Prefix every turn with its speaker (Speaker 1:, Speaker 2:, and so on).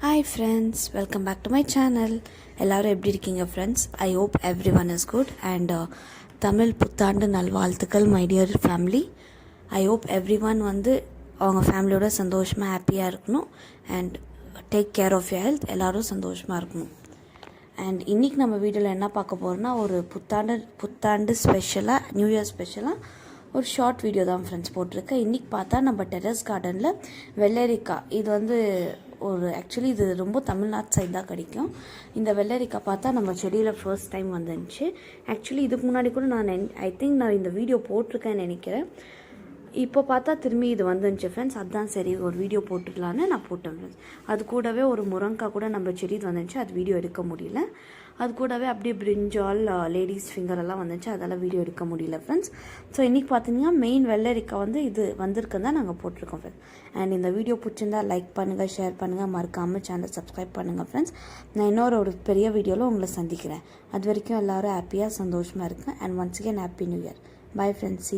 Speaker 1: Hi friends, welcome back to my channel. எல்லாரும் எப்படி இருக்கீங்க friends? I hope everyone is good and Tamil புத்தாண்டு நல்வாழ்த்துக்கள் my dear family. I hope everyone வந்து அவங்க ஃபேமிலியோட சந்தோஷமாக ஹாப்பியாக இருக்கணும் and take care of your health. எல்லாரும் சந்தோஷமாக இருக்கணும். அண்ட் இன்றைக்கி நம்ம வீடியோவில் என்ன பார்க்க போகிறோன்னா ஒரு புத்தாண்டு ஸ்பெஷலாக நியூ இயர் ஸ்பெஷலாக ஒரு ஷார்ட் வீடியோ தான் ஃப்ரெண்ட்ஸ் போட்டிருக்கேன். இன்றைக்கி பார்த்தா நம்ம டெரஸ் கார்டனில் வெள்ளரிக்காய் இது வந்து ஆக்சுவலி இது ரொம்ப தமிழ்நாட்டு சைடு தான் கிடைக்கும். இந்த வெள்ளரிக்காய் பார்த்தா நம்ம செடியில் ஃபர்ஸ்ட் டைம் வந்துருந்துச்சு. ஆக்சுவலி இதுக்கு முன்னாடி கூட ஐ திங்க் நான் இந்த வீடியோ போட்டிருக்கேன்னு நினைக்கிறேன். இப்போ பார்த்தா திரும்பி இது வந்துருந்துச்சு ஃப்ரெண்ட்ஸ். அதுதான் சரி ஒரு வீடியோ போட்டுக்கலான்னு நான் போட்டேன் ஃப்ரெண்ட்ஸ். அது கூடவே ஒரு முருங்கைக்காய் கூட நம்ம செடி வந்துருந்துச்சு, அது வீடியோ எடுக்க முடியல. அது கூடவே அப்படியே பிரிஞ்சால் லேடிஸ் ஃபிங்கர் எல்லாம் வந்துச்சு, அதெல்லாம் வீடியோ எடுக்க முடியல ஃப்ரெண்ட்ஸ். ஸோ இன்றைக்கி பார்த்தீங்கன்னா மெயின் வெள்ளரிக்காய் வந்து இது வந்திருக்குன்னு தான் நாங்கள் போட்டிருக்கோம் ஃப்ரெண்ட்ஸ். அண்ட் இந்த வீடியோ பிடிச்சிருந்தா லைக் பண்ணுங்கள், ஷேர் பண்ணுங்கள், மறக்காமல் சேனல் சப்ஸ்கிரைப் பண்ணுங்கள் ஃப்ரெண்ட்ஸ். நான் இன்னொரு பெரிய வீடியோவில் உங்களை சந்திக்கிறேன். அது வரைக்கும் எல்லோரும் ஹாப்பியாக சந்தோஷமாக இருக்கேன். And once again happy new year. Bye friends.